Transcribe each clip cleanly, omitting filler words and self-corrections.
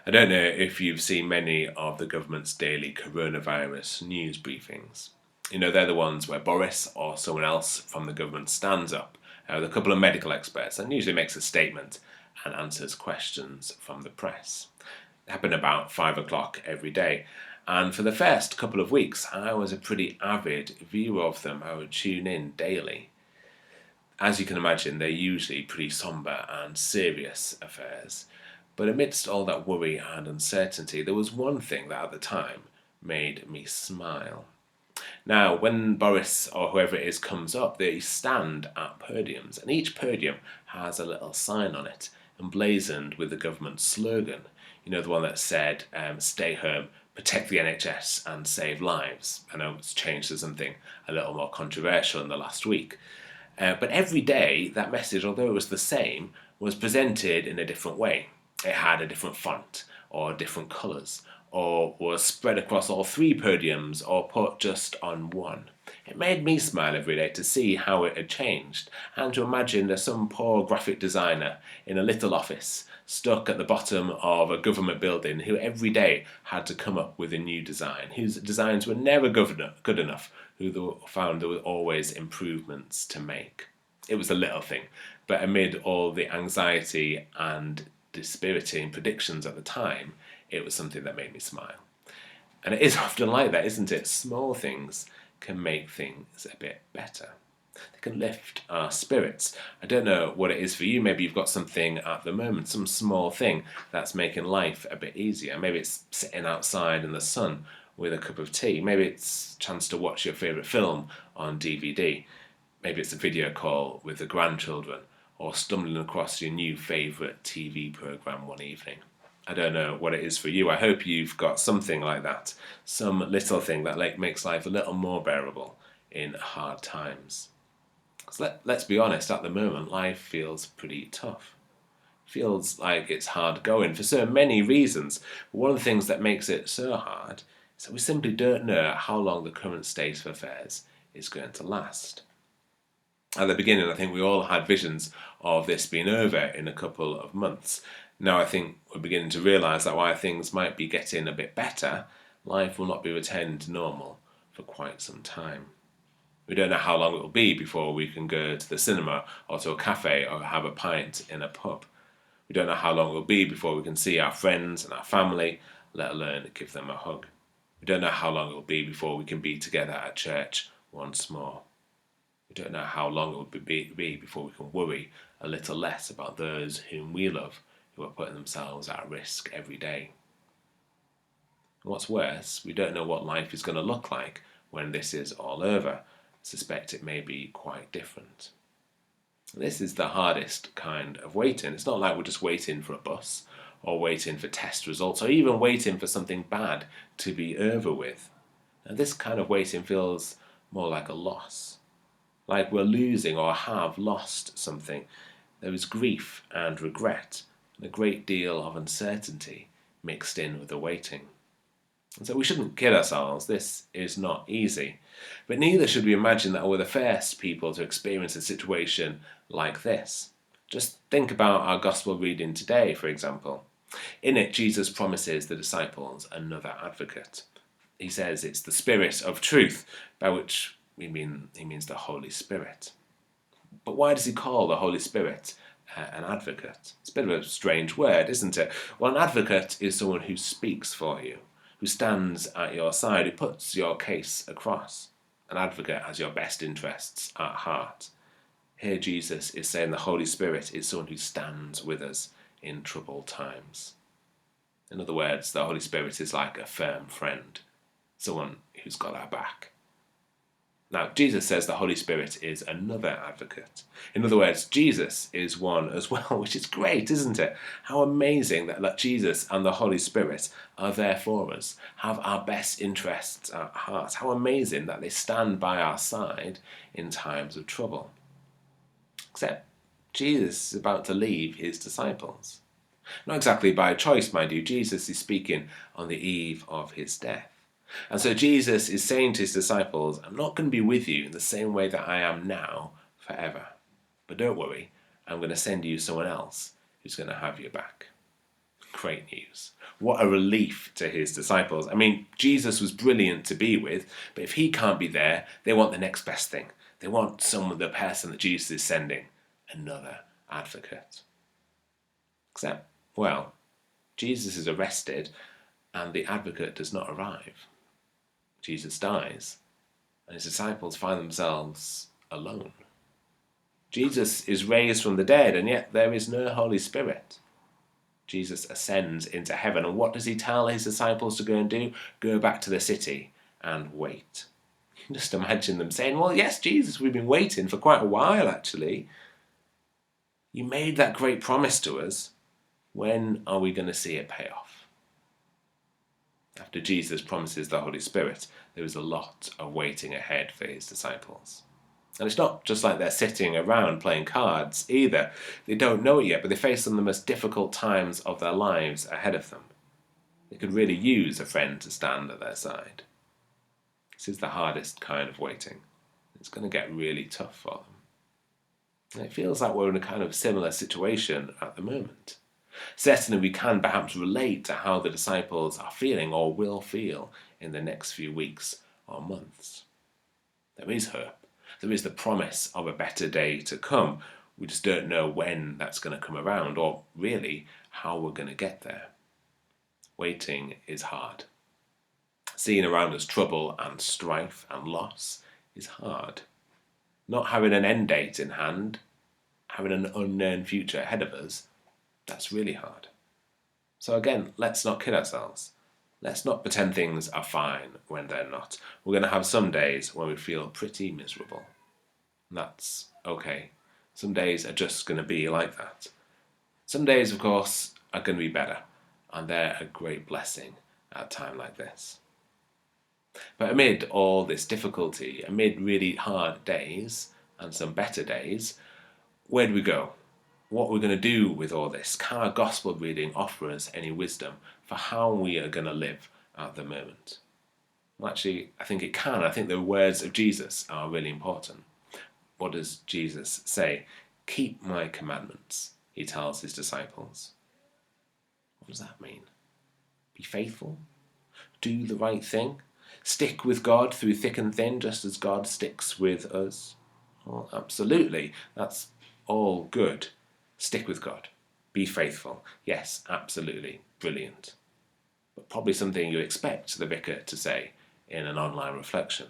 I don't know if you've seen many of the government's daily coronavirus news briefings. They're the ones where Boris or someone else from the government stands up with a couple of medical experts and usually makes a statement and answers questions from the press. It happened about 5 o'clock every day. And for the first couple of weeks, I was a pretty avid viewer of them. I would tune in daily. As you can imagine, they're usually pretty sombre and serious affairs. But amidst all that worry and uncertainty, there was one thing that at the time made me smile. Now, when Boris or whoever it is comes up, they stand at podiums, and each podium has a little sign on it, emblazoned with the government slogan. The one that said, stay home, protect the NHS, and save lives. I know it's changed to something a little more controversial in the last week. But every day, that message, although it was the same, was presented in a different way. It had a different font, or different colours, or was spread across all three podiums, or put just on one. It made me smile every day to see how it had changed, and to imagine there's some poor graphic designer in a little office, stuck at the bottom of a government building, who every day had to come up with a new design, whose designs were never good enough, who found there were always improvements to make. It was a little thing, but amid all the anxiety and dispiriting predictions at the time, it was something that made me smile. And it is often like that, isn't it? Small things can make things a bit better. They can lift our spirits. I don't know what it is for you. Maybe you've got something at the moment, some small thing that's making life a bit easier. Maybe it's sitting outside in the sun with a cup of tea. Maybe it's a chance to watch your favourite film on DVD. Maybe it's a video call with the grandchildren, or stumbling across your new favourite TV programme one evening. I don't know what it is for you. I hope you've got something like that, some little thing that makes life a little more bearable in hard times. Because let's be honest, at the moment, life feels pretty tough. Feels like it's hard going for so many reasons. But one of the things that makes it so hard is that we simply don't know how long the current state of affairs is going to last. At the beginning, I think we all had visions of this being over in a couple of months. Now I think we're beginning to realise that while things might be getting a bit better, life will not be returning to normal for quite some time. We don't know how long it will be before we can go to the cinema or to a cafe or have a pint in a pub. We don't know how long it will be before we can see our friends and our family, let alone give them a hug. We don't know how long it will be before we can be together at church once more. We don't know how long it will be before we can worry a little less about those whom we love, who are putting themselves at risk every day. And what's worse, we don't know what life is going to look like when this is all over. I suspect it may be quite different. This is the hardest kind of waiting. It's not like we're just waiting for a bus, or waiting for test results, or even waiting for something bad to be over with. And this kind of waiting feels more like a loss. Like we're losing or have lost something. There is grief and regret, and a great deal of uncertainty mixed in with the waiting. And so we shouldn't kid ourselves, this is not easy. But neither should we imagine that we're the first people to experience a situation like this. Just think about our gospel reading today, for example. In it, Jesus promises the disciples another advocate. He says it's the Spirit of truth, by which he means the Holy Spirit. But why does he call the Holy Spirit an advocate? It's a bit of a strange word, isn't it? Well, an advocate is someone who speaks for you, who stands at your side, who puts your case across. An advocate has your best interests at heart. Here Jesus is saying the Holy Spirit is someone who stands with us in troubled times. In other words, the Holy Spirit is like a firm friend, someone who's got our back. Now, Jesus says the Holy Spirit is another advocate. In other words, Jesus is one as well, which is great, isn't it? How amazing that Jesus and the Holy Spirit are there for us, have our best interests at heart. How amazing that they stand by our side in times of trouble. Except Jesus is about to leave his disciples. Not exactly by choice, mind you. Jesus is speaking on the eve of his death. And so Jesus is saying to his disciples, I'm not going to be with you in the same way that I am now forever. But don't worry, I'm going to send you someone else who's going to have your back. Great news. What a relief to his disciples. I mean, Jesus was brilliant to be with, but if he can't be there, they want the next best thing. They want the person that Jesus is sending, another advocate. Except, well, Jesus is arrested and the advocate does not arrive. Jesus dies and his disciples find themselves alone. Jesus is raised from the dead and yet there is no Holy Spirit. Jesus ascends into heaven, and what does he tell his disciples to go and do? Go back to the city and wait. You can just imagine them saying, well, yes, Jesus, we've been waiting for quite a while, actually. You made that great promise to us. When are we going to see it pay off? After Jesus promises the Holy Spirit, there is a lot of waiting ahead for his disciples. And it's not just like they're sitting around playing cards either. They don't know it yet, but they face some of the most difficult times of their lives ahead of them. They could really use a friend to stand at their side. This is the hardest kind of waiting. It's going to get really tough for them. And it feels like we're in a kind of similar situation at the moment. Certainly we can perhaps relate to how the disciples are feeling or will feel in the next few weeks or months. There is hope. There is the promise of a better day to come. We just don't know when that's going to come around or really how we're going to get there. Waiting is hard. Seeing around us trouble and strife and loss is hard. Not having an end date in hand, having an unknown future ahead of us, that's really hard. So again, let's not kid ourselves. Let's not pretend things are fine when they're not. We're going to have some days when we feel pretty miserable. And that's okay. Some days are just going to be like that. Some days, of course, are going to be better. And they're a great blessing at a time like this. But amid all this difficulty, amid really hard days and some better days, where do we go? What we're going to do with all this? Can our gospel reading offer us any wisdom for how we are going to live at the moment? Well, actually, I think it can. I think the words of Jesus are really important. What does Jesus say? Keep my commandments, he tells his disciples. What does that mean? Be faithful? Do the right thing? Stick with God through thick and thin, just as God sticks with us? Well, absolutely. That's all good. Stick with God. Be faithful. Yes, absolutely. Brilliant. But probably something you expect the vicar to say in an online reflection.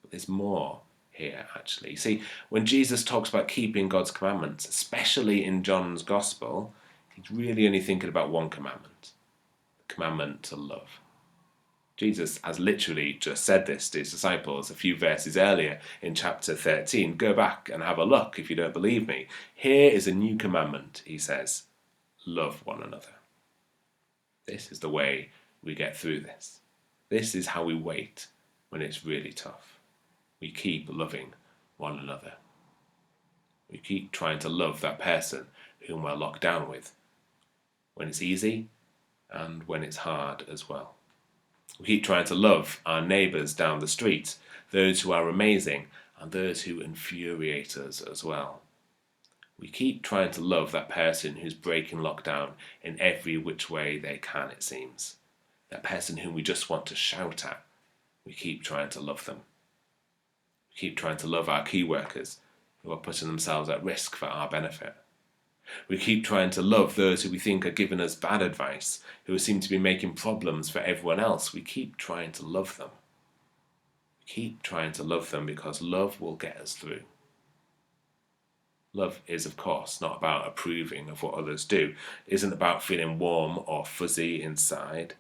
But there's more here, actually. See, when Jesus talks about keeping God's commandments, especially in John's Gospel, he's really only thinking about one commandment. The commandment to love. Jesus has literally just said this to his disciples a few verses earlier in chapter 13. Go back and have a look if you don't believe me. Here is a new commandment, he says. Love one another. This is the way we get through this. This is how we wait when it's really tough. We keep loving one another. We keep trying to love that person whom we're locked down with, when it's easy and when it's hard as well. We keep trying to love our neighbours down the street, those who are amazing and those who infuriate us as well. We keep trying to love that person who's breaking lockdown in every which way they can, it seems. That person whom we just want to shout at. We keep trying to love them. We keep trying to love our key workers who are putting themselves at risk for our benefit. We keep trying to love those who we think are giving us bad advice, who seem to be making problems for everyone else. We keep trying to love them. We keep trying to love them because love will get us through. Love is, of course, not about approving of what others do. It isn't about feeling warm or fuzzy inside.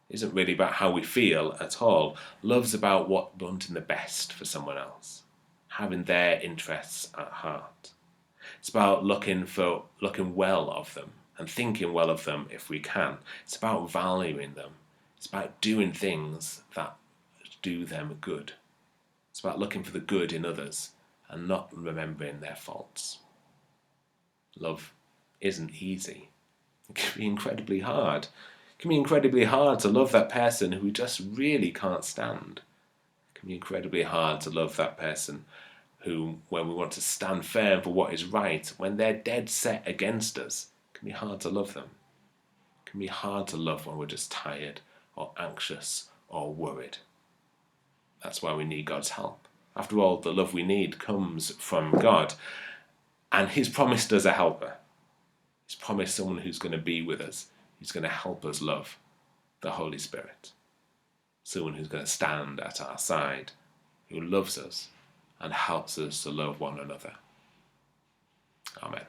It isn't really about how we feel at all. Love's about wanting the best for someone else, having their interests at heart. It's about looking well of them and thinking well of them if we can. It's about valuing them. It's about doing things that do them good. It's about looking for the good in others and not remembering their faults. Love isn't easy. It can be incredibly hard. It can be incredibly hard to love that person who we just really can't stand. It can be incredibly hard to love that person who, when we want to stand firm for what is right, when they're dead set against us, it can be hard to love them. It It can be hard to love when we're just tired or anxious or worried. That's why we need God's help. After all, the love we need comes from God, and He's promised us a helper. He's promised someone who's going to be with us, who's going to help us love, the Holy Spirit. Someone who's going to stand at our side, who loves us and helps us to love one another. Amen.